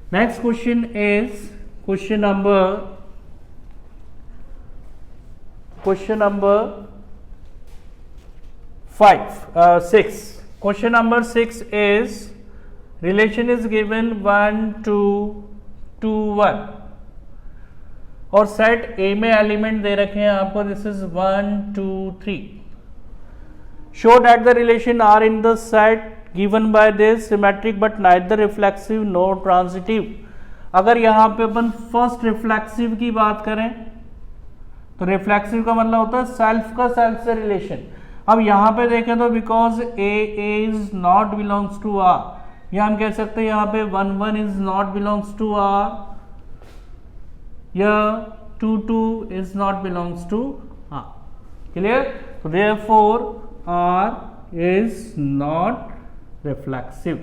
Next question is question number 6. Question number 6 is relation is given 1 2 2 1 और set A में element दे रखे हैं आपको, this is 1 2 3. Show that the relation R in the set given by this symmetric but neither reflexive no transitive. अगर यहां पे अपन first reflexive की बात करें तो रिफ्लेक्सिव का मतलब होता है सेल्फ का सेल्फ से रिलेशन. अब यहां पे देखें तो because a is not belongs to R, या हम कह सकते हैं यहां पे 1 1 is not belongs to R, या 2 2 is not belongs to R. Clear? तो therefore R is not reflexive.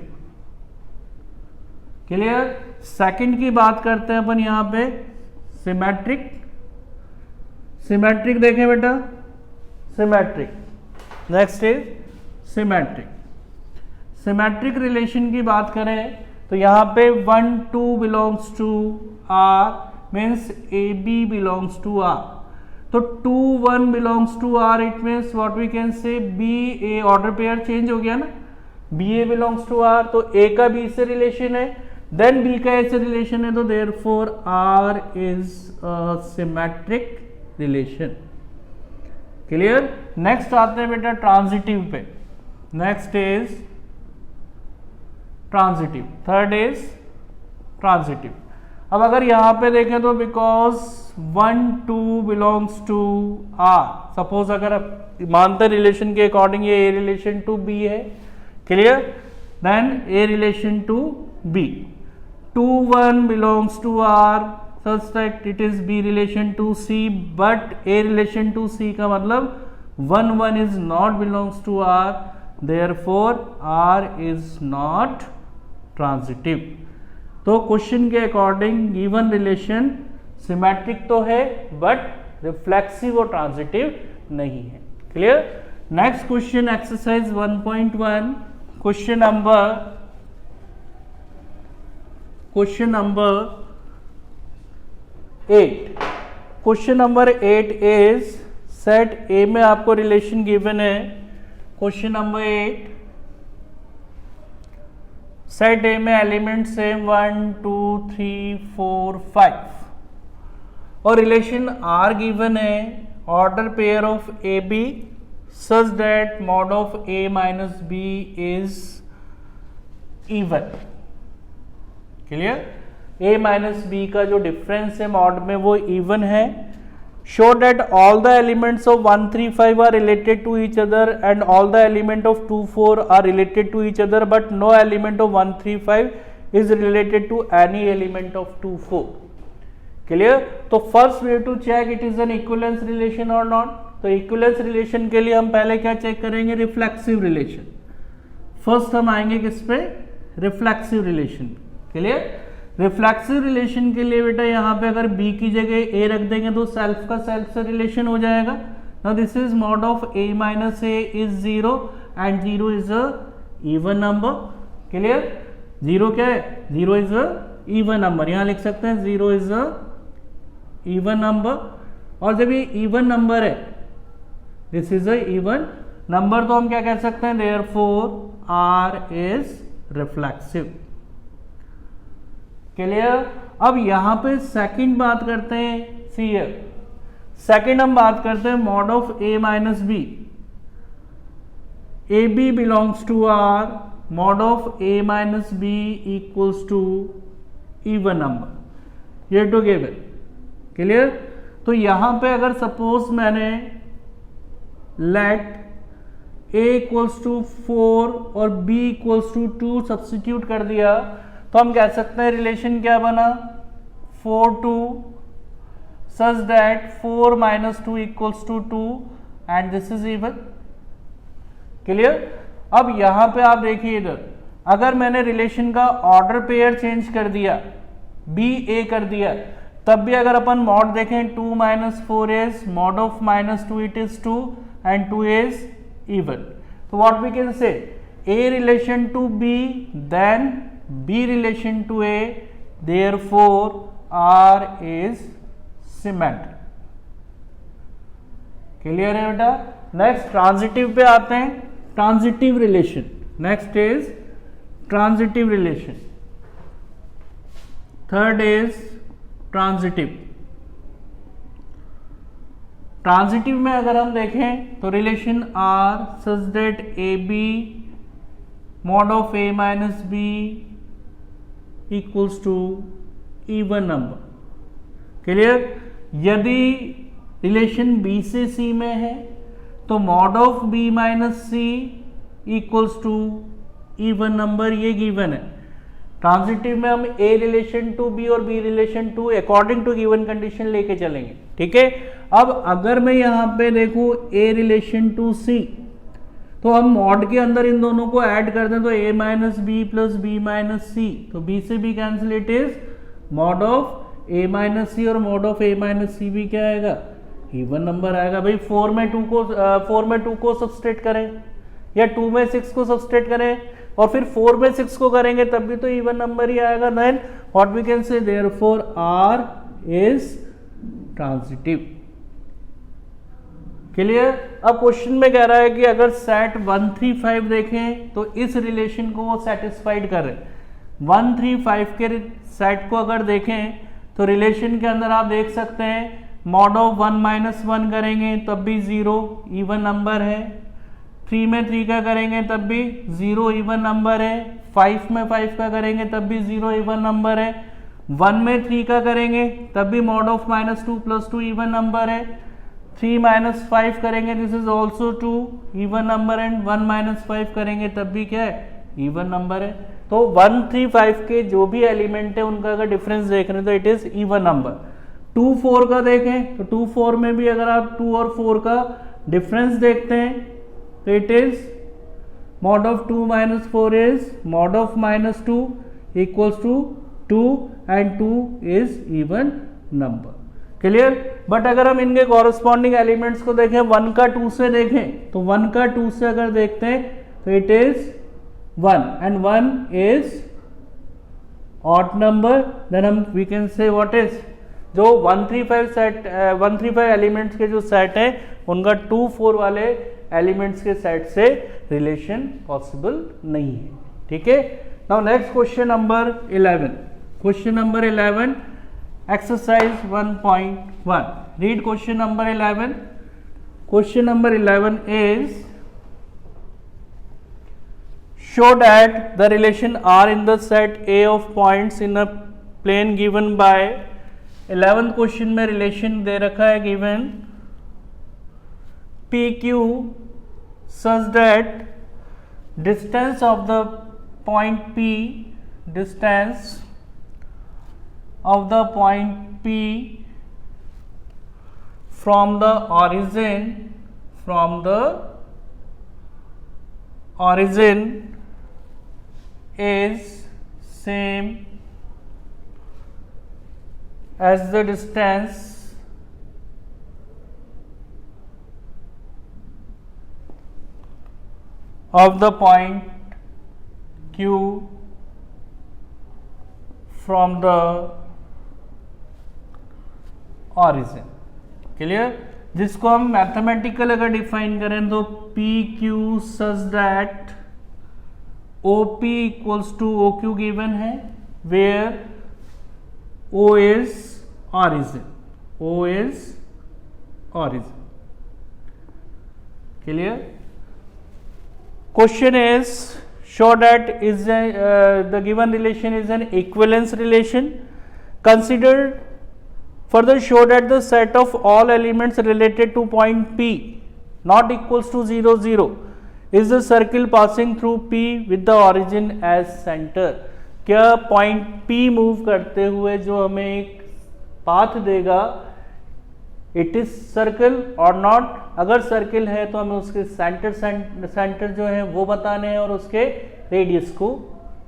Clear? Second की बात करते हैं अपन यहां पे सिमेट्रिक. सिमेट्रिक देखें बेटा, symmetric. Next is symmetric. Symmetric relation की बात करें तो यहां पे 1 2 belongs to R means A B belongs to R. तो 2 1 belongs to R, it means what we can say B A. Order pair change हो गया ना, B A belongs to R, तो ए का बी से रिलेशन है, then B का ए से रिलेशन है, तो therefore R is a symmetric relation. Clear? Next आते हैं बेटा ट्रांजिटिव पे. Next is transitive. Third is transitive. अब अगर यहां पे देखें तो because 1 2 belongs to R, suppose अगर आप मानते रिलेशन के अकॉर्डिंग ये ए रिलेशन टू बी है. Clear? Then A relation to B. 2 1 belongs to R such that it is B relation to C, but A relation to C का मतलब 1 1 is not belongs to R, therefore R is not transitive. तो question के according given relation symmetric तो है but reflexive और transitive नहीं है. Clear? Next question exercise 1.1. Question number 8. Question number 8 is set A में आपको रिलेशन गिवन है. क्वेश्चन नंबर 8, सेट ए में एलिमेंट से 1 2 3 4 5 और रिलेशन आर गिवन है. Order pair of A B such that mod of A minus B is even. Clear? a minus B का जो डिफरेंस है मॉड में वो इवन है. Show that all the elements of 1 3 5 are related to each other and all the element of 2 4 are related to each other but no element of 1 3 5 is related to any element of 2 4. Clear? तो first way to check it is an equivalence relation और not. तो equivalence relation के लिए हम पहले क्या check करेंगे? Reflexive relation. First हम आएंगे किस पे? Reflexive relation. Clear? Reflexive relation के लिए बेटा यहां पे अगर b की जगह a रख देंगे तो सेल्फ का सेल्फ से रिलेशन हो जाएगा. Now this is mod of a minus a is 0 and 0 is a even number. Clear? 0 क्या है? 0 इज अ इवन नंबर. यहां लिख सकते हैं 0 इज अ इवन नंबर. और जब ये इवन नंबर है, this is a even number, तो हम क्या कह सकते हैं? Therefore R is reflexive. Clear? अब यहां पे सेकंड बात करते हैं. सी सेकंड हम बात करते हैं mod of A minus B. A B belongs to R, mod of A minus B equals to even number. ये टू गिवन. क्लियर? तो यहां पे अगर सपोज मैंने लेट ए इक्वल्स टू 4 और बी इक्वल्स टू 2 सब्स्टिट्यूट कर दिया तो हम कह सकते हैं रिलेशन क्या बना? 4 2 such that 4 minus 2 equals to 2 and this is even. Clear? अब यहां पे आप देखिए इधर, अगर मैंने रिलेशन का ऑर्डर पेयर चेंज कर दिया, बी ए कर दिया, तब भी अगर अपन मॉड देखें 2 minus 4 is mod of minus 2 it is 2 and 2 is even. तो what we can say? A relation to B, then B relation to A, therefore R is symmetric। Clear है बेटा। नेक्स्ट ट्रांजिटिव पे आते हैं, transitive relation. Next is transitive relation. Third is transitive. Transitive में अगर हम देखें तो relation R such that A B mod of a minus b equals to even number। Clear. यदि रिलेशन b से c में है तो mod of b minus c equals to even number, ये गिवन है। ट्रांजिटिव में हम a रिलेशन टू b और b relation to according to given condition लेके चलेंगे, ठीक है। अब अगर मैं यहां पे देखूं a रिलेशन टू c, तो हम मॉड के अंदर इन दोनों को ऐड कर दें तो a minus B plus B minus C, तो b से b cancel, it is mod of a minus C, और mod of a minus C भी क्या आएगा, इवन नंबर आएगा। भाई 4 में 2 को सब्सट्रेट करें या 2 में 6 को सब्सट्रेट करें और फिर 4 में 6 को करेंगे तब भी तो इवन नंबर ही आएगा। Then what we can say, therefore R is transitive. Clear. अब क्वेश्चन में कह रहा है कि अगर सेट 1 3 5 देखें तो इस रिलेशन को वो सेटिस्फाइड कर रहे। 1 3 5 के सेट को अगर देखें तो रिलेशन के अंदर आप देख सकते हैं मॉड ऑफ 1 माइनस 1 करेंगे तब भी 0 इवन नंबर है, 3 में 3 का करेंगे तब भी 0 इवन नंबर है, 5 में 5 का करेंगे तब भी 0 इवन नंबर है, 1 में 3 का करेंगे तब भी mod of minus 2 plus 2 even number है, 3 माइनस 5 करेंगे this is also 2 even number, and 1 minus 5 करेंगे तब भी क्या है, इवन नंबर है। तो 1 3 5 के जो भी एलिमेंट है उनका अगर डिफरेंस देख रहे हैं तो इट इज इवन नंबर। 2 4 का देखें तो 2 4 में भी अगर आप 2 और 4 का डिफरेंस देखते हैं तो it is mod of 2 minus 4 is mod of minus 2 equals to 2 and 2 is even number. Clear. But अगर हम इनके कॉरेस्पॉन्डिंग एलिमेंट्स को देखें 1 का 2 से देखें तो 1 का 2 से अगर देखते हैं तो it is 1 and 1 is odd number, then हम we can say what is, जो 1 3 5 सेट 1 3 5 एलिमेंट्स के जो सेट है उनका 2 4 वाले एलिमेंट्स के सेट से रिलेशन पॉसिबल नहीं है, ठीक है। Now next question number 11। Question number 11 exercise 1.1. read question number 11. question number 11 is show that the relation R in the set A of points in a plane given by 11th question में relation दे रखा है given PQ such that distance of the point P, distance of the point P from the origin is same as the distance of the point Q from the origin. Clear. जिसको हम mathematical अगर define करें तो P Q such that O P equals to O Q given है, where O is origin, O is origin. Clear. Question is show that is the given relation is an equivalence relation. Considered further show that the set of all elements related to point P not equals to 0 0 is the circle passing through P with the origin as center. क्या point P move करते हुए जो हमें एक path देगा it is circle और not, अगर circle है तो हमें उसके सेंटर जो है वो बताने हैं और उसके रेडियस को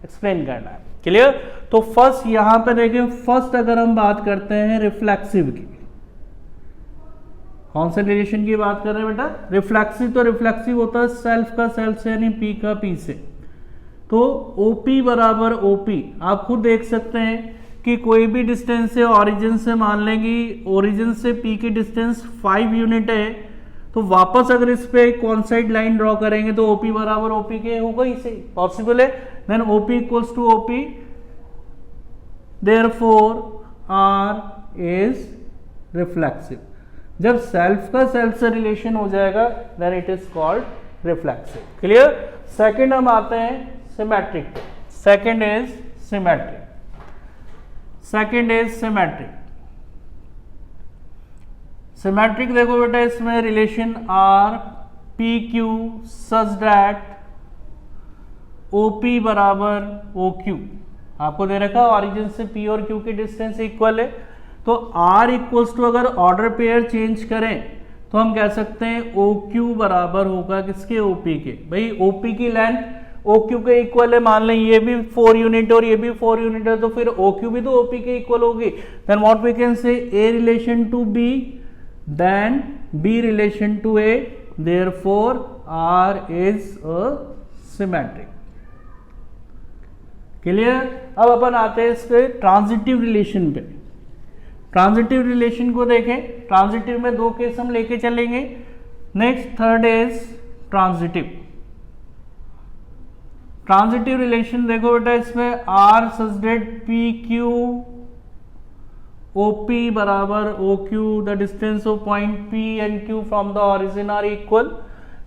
एक्सप्लेन करना है। क्लियर। तो फर्स्ट यहां पे देखिए, फर्स्ट अगर हम बात करते हैं रिफ्लेक्सिव की, कौन से रिलेशन की बात कर रहे हैं बेटा, रिफ्लेक्सिव। तो रिफ्लेक्सिव होता है सेल्फ का सेल्फ से यानी P का P से। तो OP बराबर OP आप खुद देख सकते हैं कि कोई भी डिस्टेंस से ओरिजिन से मान लेंगे ओरिजिन से पी की डिस्टेंस 5 यूनिट है, तो वापस अगर इस पे कौन साइड लाइन ड्रॉ करेंगे तो ओपी बराबर ओपी के होगा, इसे पॉसिबल है। Then OP equals to OP, therefore R is reflexive. जब सेल्फ का सेल्फ से रिलेशन हो जाएगा then it is called reflexive. Clear. Second हम आते हैं सिमेट्रिक पे। Second is symmetric. Second is symmetric. Symmetric देखो बेटा, इसमें relation R P Q such that O P बराबर ओ क्यू। आपको दे रखा ऑरिजिन से पी और क्यू की डिस्टेंस इक्वल है, तो आर इक्वल्स टू अगर ऑर्डर पेयर चेंज करें तो हम कह सकते हैं ओ क्यू बराबर होगा किसके, ओपी के। भाई ओपी की लेंथ ओ क्यू के इक्वल है, मान लें ये भी 4 यूनिट और ये भी 4 यूनिट है, तो फिर ओ क्यू भी तो ओपी के इक्वल होगी। Then what we can say, A relation to B then B relation to A, therefore R is a symmetric. Clear. अब अपन आते हैं इसके ट्रांजिटिव रिलेशन पे। ट्रांजिटिव रिलेशन को देखें, ट्रांजिटिव में दो केस हम लेके चलेंगे। Next third is transitive. Transitive relation देखो बेटा, इसमें R such that P Q O P बराबर O Q, the distance of point P and Q from the origin are equal.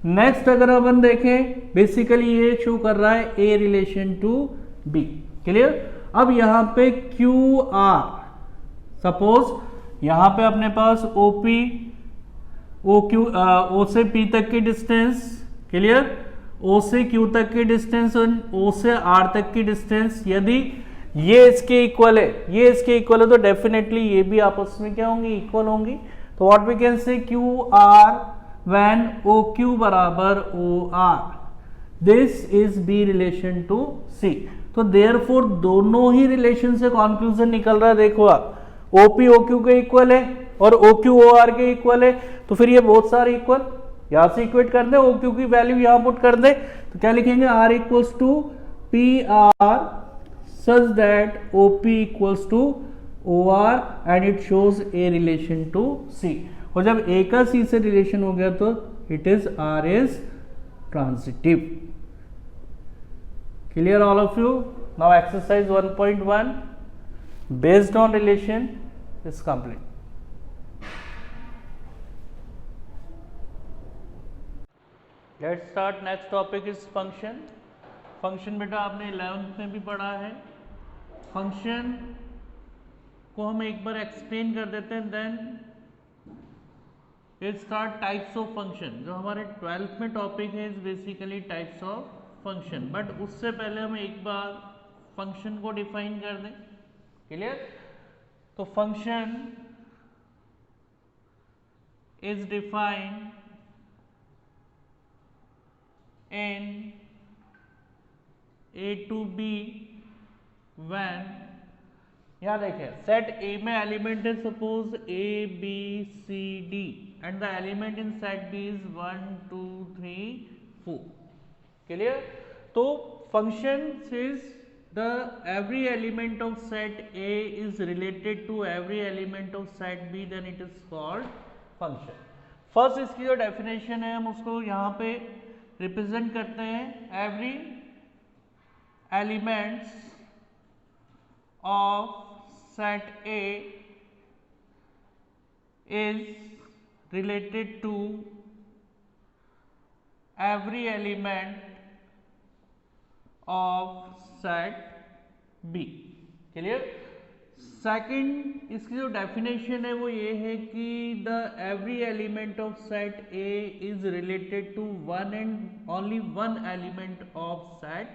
Next अगर अपन देखें, बेसिकली ये शो कर रहा है ए रिलेशन टू बी। क्लियर। अब यहां पे क्यू आर, सपोज यहां पे अपने पास ओपी ओ क्यू ओ से पी तक की डिस्टेंस, क्लियर, ओ से क्यू तक की डिस्टेंस और ओ से आर तक की डिस्टेंस, यदि ये इसके इक्वल है, ये इसके इक्वल है, तो डेफिनेटली ये भी आपस में क्या होंगी, इक्वल होंगी। तो what we can say, Q R when O Q बराबर O R, this is B relation to C. तो देयरफॉर दोनों ही रिलेशन से कॉन्क्लूजन निकल रहा है। देखो आप, ओपी ओ क्यू के इक्वल है और ओ क्यू ओ आर के इक्वल है, तो फिर ये बहुत सारे इक्वल, यहां से इक्वेट कर दे, ओ क्यू की वैल्यू यहां पुट कर दे, तो क्या लिखेंगे, R equals to P R such that O P equals to O R and it shows A relation to C. और जब ए का सी से रिलेशन हो गया तो it is R is transitive. Clear all of you. Now exercise 1.1 based on relation is complete. Let's start. Next topic is function. Function बेटा आपने 11th में भी पढ़ा है। Function को हम एक बार एक्सप्लेन कर देते हैं, then let's start types of function। जो हमारे 12th में टॉपिक है is basically types of function, but उससे पहले हम एक बार फंक्शन को डिफाइन कर दें। क्लियर। तो function is defined in A to B when, यहां देखें सेट ए में एलिमेंट है suppose A B C D and the element in set B is 1 2 3 4। Clear. तो function is the every element of set A is related to every element of set B, then it is called function। First इसकी जो definition है हम उसको यहाँ पे represent करते हैं, every elements of set A is related to every element of set B. Clear. Second इसकी जो डेफिनेशन है वो ये है कि the every element of set A is related to one and only one element of set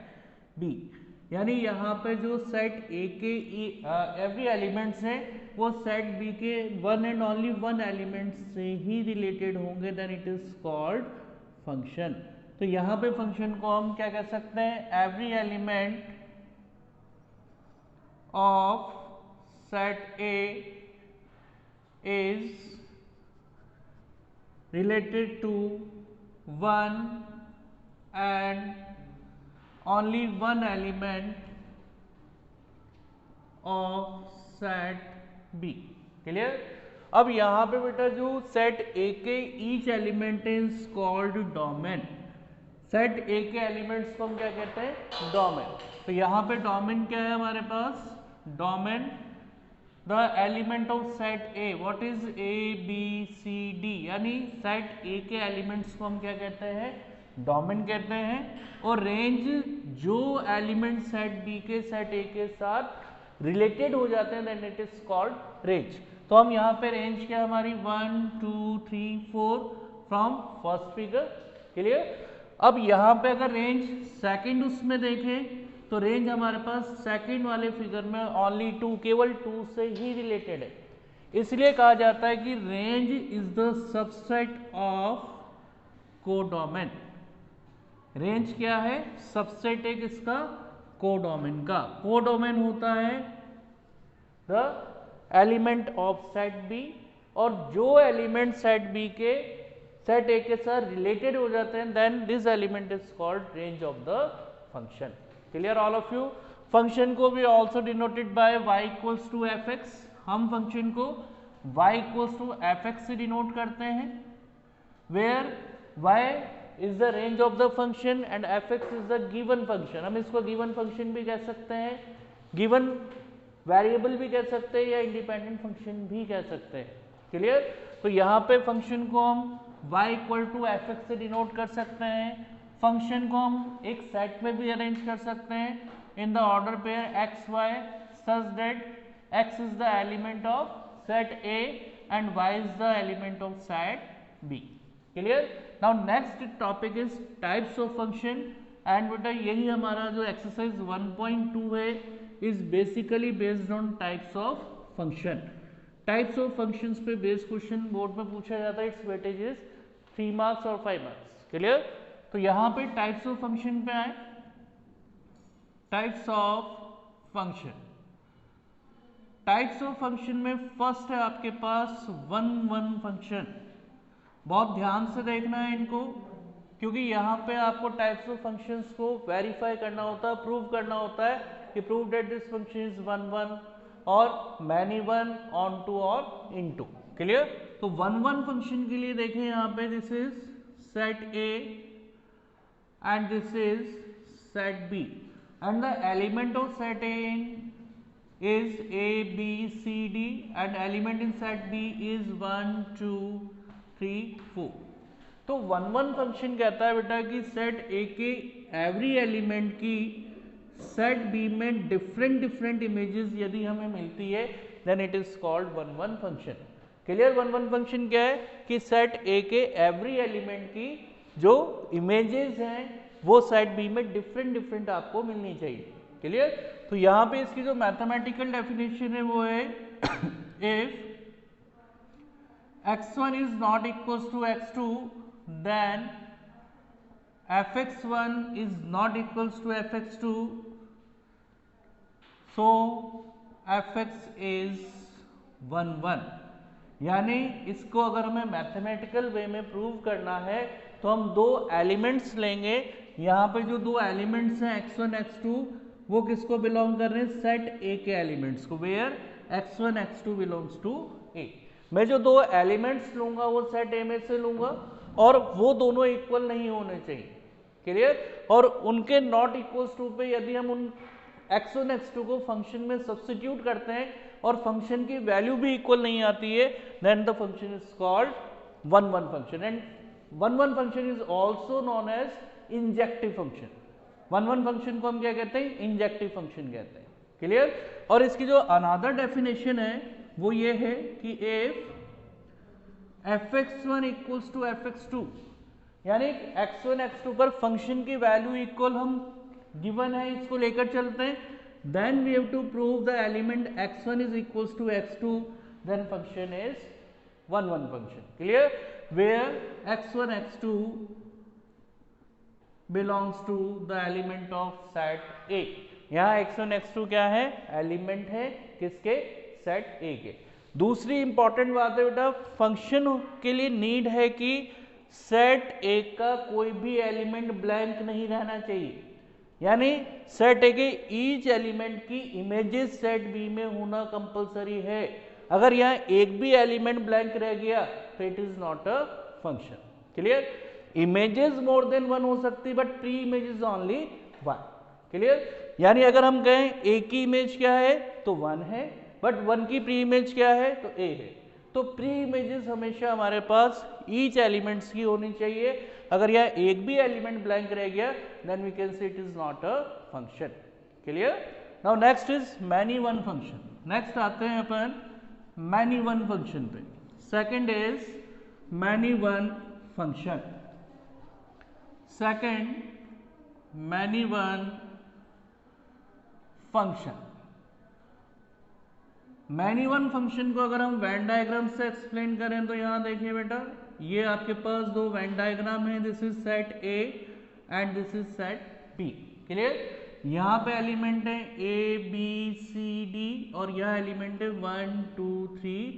B. यानी यहाँ पे जो सेट ए के एवरी एलिमेंट्स हैं वो सेट बी के one and only one element से ही रिलेटेड होंगे, then it is called function. तो यहाँ पे फंक्शन को हम क्या कह सकते हैं, every element of set A is related to one and only one element of set B. Clear. अब यहाँ पे बेटा जो सेट ए के each element is called domain. Set A के एलिमेंट्स को हम क्या कहते हैं? डोमेन। तो यहाँ पे डोमेन क्या है हमारे पास? Domain the element of set A, what is A B C D, यानी सेट ए के एलिमेंट्स को हम क्या कहते हैं? डोमेन कहते हैं। और रेंज जो एलिमेंट सेट बी के सेट ए के साथ रिलेटेड हो जाते हैं then it is called range. तो हम यहाँ पे रेंज क्या हमारी 1 2 3 4 फ्रॉम फर्स्ट फिगर। क्लियर। अब यहाँ पे अगर रेंज सेकंड उसमें देखें तो रेंज हमारे पास सेकंड वाले फिगर में ओनली 2, केवल 2 से ही रिलेटेड है। इसलिए कहा जाता है कि range is the subset of codomain. Range क्या है? सबसेट है किसका? कोडोमेन का। कोडोमेन होता है the element of set B, और जो एलिमेंट सेट बी के सेट ए के साथ रिलेटेड हो जाते हैं then this element is called range of the function. Clear all of you. Function को भी also denoted by y equals to F X. हम फंक्शन को y equals to F X से डिनोट करते हैं, where y is the range of the function and F x is the given function. हम इसको given function भी कह सकते हैं, गिवन वेरिएबल भी कह सकते हैं, या इंडिपेंडेंट फंक्शन भी कह सकते हैं। क्लियर। तो यहाँ पे फंक्शन को हम y equal to F X से डिनोट कर सकते हैं। फंक्शन को हम एक सेट में भी अरेंज कर सकते हैं in the order pair X Y such that x is the element of set A and y is the element of set B. Clear? Now next topic is types of function and बेटा यही हमारा जो exercise 1.2 है is basically based on types of function. Types of functions पे based question board में पूछा जाता है, इट्स वेटेज इज 3 मार्क्स और 5 मार्क्स। क्लियर? तो यहाँ पे टाइप्स ऑफ फंक्शन पे आए। Types of function, types of function में फर्स्ट है आपके पास वन वन फंक्शन। बहुत ध्यान से देखना है इनको, क्योंकि यहाँ पे आपको टाइप्स ऑफ फंक्शंस को वेरीफाई करना होता है, प्रूव करना होता है कि prove that this function is one one और मैनी वन, ऑन टू और इन टू। क्लियर? तो वन वन फंक्शन के लिए देखें यहाँ पे this is set A and this is set B and the element of set A is A, B, C, D and element in set B is 1, 2, 3, 4। तो one one function कहता है बेटा कि सेट A के every element की set B में different different images यदि हमें मिलती है then it is called one one function. Clear? One one function क्या है कि सेट A के एवरी एलिमेंट की जो इमेजेस हैं वो सेट बी में डिफरेंट डिफरेंट आपको मिलनी चाहिए। क्लियर? तो यहाँ पे इसकी जो मैथमेटिकल डेफिनेशन है वो है if x1 is not equals to x2 then fx1 is not equals to fx2 so fx is 1 1। यानी इसको अगर हमें मैथमेटिकल वे में प्रूव करना है तो हम दो एलिमेंट्स लेंगे। यहाँ पे जो दो एलिमेंट्स हैं x1 x2 वो किसको बिलोंग कर रहे हैं? सेट A के एलिमेंट्स को, where x1 x2 belongs to A। मैं जो दो एलिमेंट्स लूंगा वो सेट A में से लूंगा और वो दोनों इक्वल नहीं होने चाहिए। क्लियर? और उनके नॉट इक्वल्स टू पे यदि हम उन x1 x2 को फंक्शन में सब्स्टिट्यूट करते हैं और फंक्शन की वैल्यू भी इक्वल नहीं आती है then the function is called one one function and one one function is also known as injective function. One one function को हम क्या कहते हैं? इंजेक्टिव फंक्शन कहते हैं। क्लियर? और इसकी जो अनदर डेफिनेशन है वो ये है कि if fx1 equals to fx2 यानी x1 x2 पर फंक्शन की वैल्यू इक्वल हम गिवन है इसको लेकर चलते हैं then we have to prove the element x1 is equals to x2 then function is one one function। clear? where x1 x2 belongs to the element of set A। यहाँ x1 x2 क्या है? Element है किसके? Set A के। दूसरी important बात है बेटा फंक्शन के लिए नीड है कि सेट A का कोई भी एलिमेंट ब्लैंक नहीं रहना चाहिए। यानी सेट ए के ईच एलिमेंट की इमेजेस सेट बी में होना कंपलसरी है। अगर यहाँ एक भी एलिमेंट ब्लैंक रह गया तो it is not a function. Clear? Images more than one हो सकती है but pre image is only one. Clear? यानी अगर हम कहें ए की इमेज क्या है तो वन है, बट वन की प्री इमेज क्या है तो ए है। तो प्री इमेजेस हमेशा हमारे पास ईच एलिमेंट्स की होनी चाहिए। अगर यहाँ एक भी एलिमेंट ब्लैंक रह गया then we can say it is not a function. Clear? Now next is many one function. Next आते हैं अपन मैनी वन फंक्शन पे। Second is many one function. Second many one function. Many one function को अगर हम Venn diagram से explain करें तो यहां देखिए बेटा, ये आपके पास दो वेन डायग्राम है। This is set A and this is set B. Clear? यहाँ पे एलिमेंट है ए बी सी डी और यह एलिमेंट है 1 2 3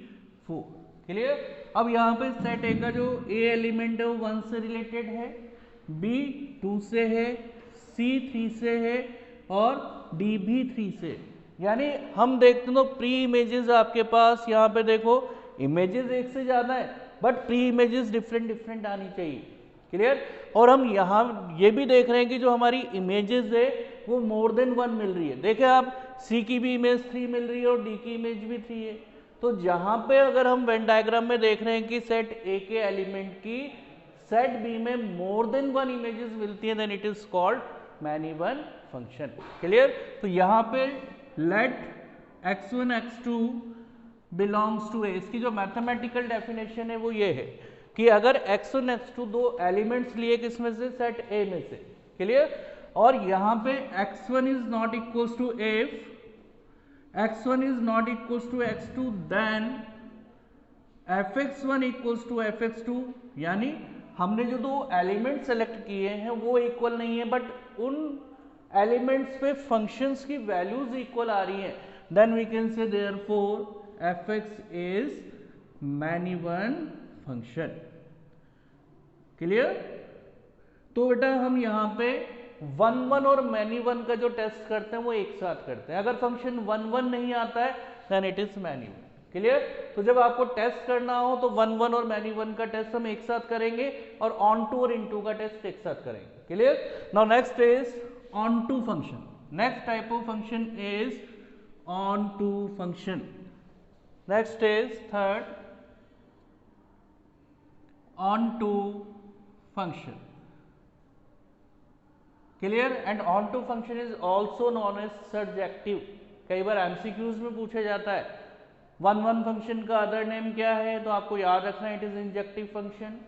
4। क्लियर? अब यहाँ पे सेट ए का जो ए एलिमेंट है वो 1 से रिलेटेड है, बी 2 से है, सी 3 से है और डी भी 3 से। यानी हम देखते हैं तो प्री इमेजेस आपके पास यहाँ पे देखो इमेजेस एक से ज्यादा है but pre images different different आनी चाहिए। क्लियर? और हम यहाँ ये भी देख रहे हैं कि जो हमारी इमेजेस है वो मोर देन वन मिल रही है। देखें आप, सी की भी इमेज 3 मिल रही है और डी की इमेज भी 3 है। तो जहां पे अगर हम वेन डायग्राम में देख रहे हैं कि सेट ए के एलिमेंट की सेट बी में मोर देन वन इमेजेस मिलती है then it is called many one function. Clear? तो यहाँ पे late x1 x2 belongs to ए, इसकी जो मैथमेटिकल डेफिनेशन है वो ये है कि अगर x1 x2 दो एलिमेंट्स लिए किसमें से, सेट ए में से। क्लियर? और यहाँ पे x1 is not equals to if x1 is not equals to x2 then fx1 equals to fx2। यानी हमने जो दो एलिमेंट सेलेक्ट किए हैं वो इक्वल नहीं है बट उन एलिमेंट्स पे फंक्शंस की वैल्यूज इक्वल आ रही हैं, then we can say therefore fx is many one function. Clear? तो बेटा हम यहाँ पे वन वन और मैनी वन का जो टेस्ट करते हैं वो एक साथ करते हैं। अगर फंक्शन वन वन नहीं आता है then it is many one. Clear? तो जब आपको टेस्ट करना हो तो वन वन और मैनी वन का टेस्ट हम एक साथ करेंगे और ऑन टू और इन टू का टेस्ट एक साथ करेंगे। Clear? Now next is on to function. Next type of function is on to function. Next is third on to function. Clear? And on to function is also known as surjective. कई बार MCQs में पूछा जाता है one one function का other name क्या है, तो आपको याद रखना है it is injective function.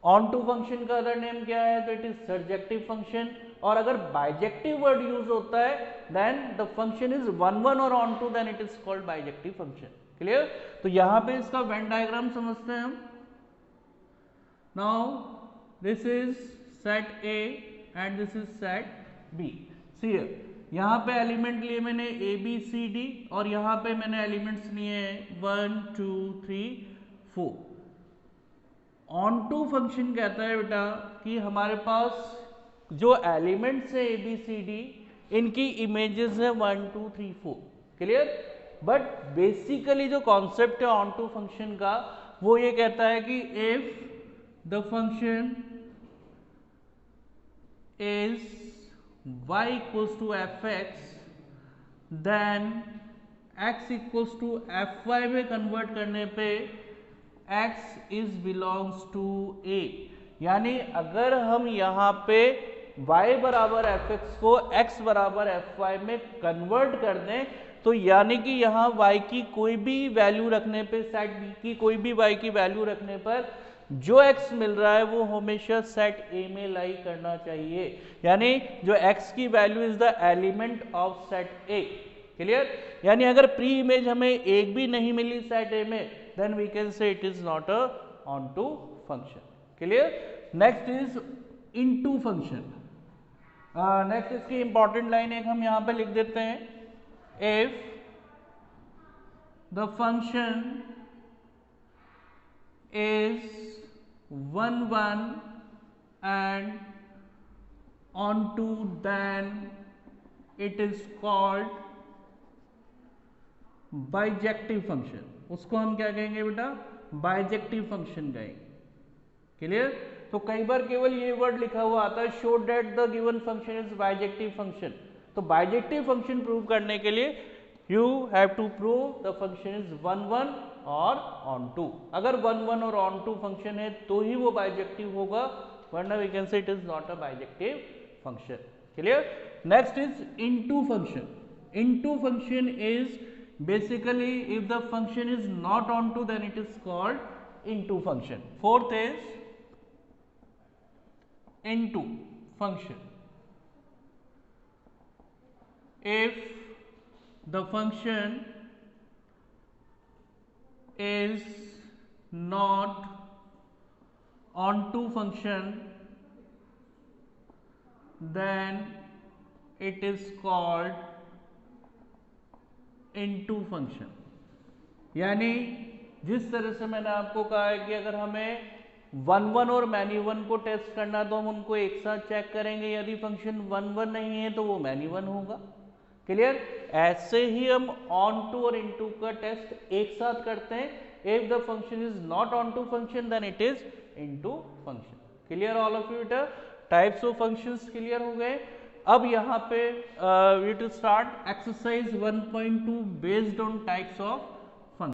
Onto function का अदर नेम क्या है तो इट इज सर्जेक्टिव फंक्शन। और अगर बाइजेक्टिव वर्ड यूज होता है then the function is one one और onto then it is called bijective function. Clear? तो यहां पे इसका वेन डायग्राम समझते हैं हम। Now this is set A and this is set B. See यहां पे एलिमेंट लिए मैंने ए बी सी डी और यहां पे मैंने एलिमेंट्स लिए 1 2 3 4। ऑन टू फंक्शन कहता है बेटा कि हमारे पास जो एलिमेंट्स है ए बी सी डी इनकी इमेजेस है 1 2 3 4। क्लियर? बट बेसिकली जो कॉन्सेप्ट है ऑन टू फंक्शन का वो ये कहता है कि if the function is y equals to F X then x equals to F Y में कन्वर्ट करने पे x is belongs to a। यानी अगर हम यहाँ पे y बराबर एफ एक्स को x बराबर एफ वाई में कन्वर्ट कर दें तो यानी कि यहाँ y की कोई भी वैल्यू रखने पे, सेट b की कोई भी y की वैल्यू रखने पर जो x मिल रहा है वो हमेशा सेट a में लाई करना चाहिए। यानी जो x की value is the element of set a। Clear? यानी अगर प्री इमेज हमें एक भी नहीं मिली सेट a में then we can say it is not a onto function. Clear? Next is into function. Next इसकी इंपॉर्टेंट लाइन एक हम यहां पे लिख देते हैं, if the function is 1 1 and onto, then it is called bijective function. उसको हम क्या कहेंगे बेटा? बाइजेक्टिव फंक्शन कहेंगे. क्लियर? तो कई बार केवल ये वर्ड लिखा हुआ आता है, show that the given function is bijective function. तो बाइजेक्टिव फंक्शन प्रूव करने के लिए you have to prove the function is 1 1 और ऑन टू. अगर 1 1 और ऑन टू फंक्शन है तो ही वो बाइजेक्टिव होगा, वरना we can say it is not a bijective function. Clear? Next is into function. Into function is basically if the function is not onto, then it is called into function. Fourth is into function. If the function is not onto function, then it is called into function. यानी जिस तरह से मैंने आपको कहा है कि अगर हमें 1 1 और मैनी 1 को टेस्ट करना तो हम उनको एक साथ चेक करेंगे. यदि फंक्शन 1 1 नहीं है तो वो मैनी 1 होगा. क्लियर? ऐसे ही हम ऑन टू और इनटू का टेस्ट एक साथ करते हैं. If the function is not onto function, then it is into function. Clear all of you? Types of functions clear हो गए. अब यहाँ पे we to start exercise 1.2 based on types of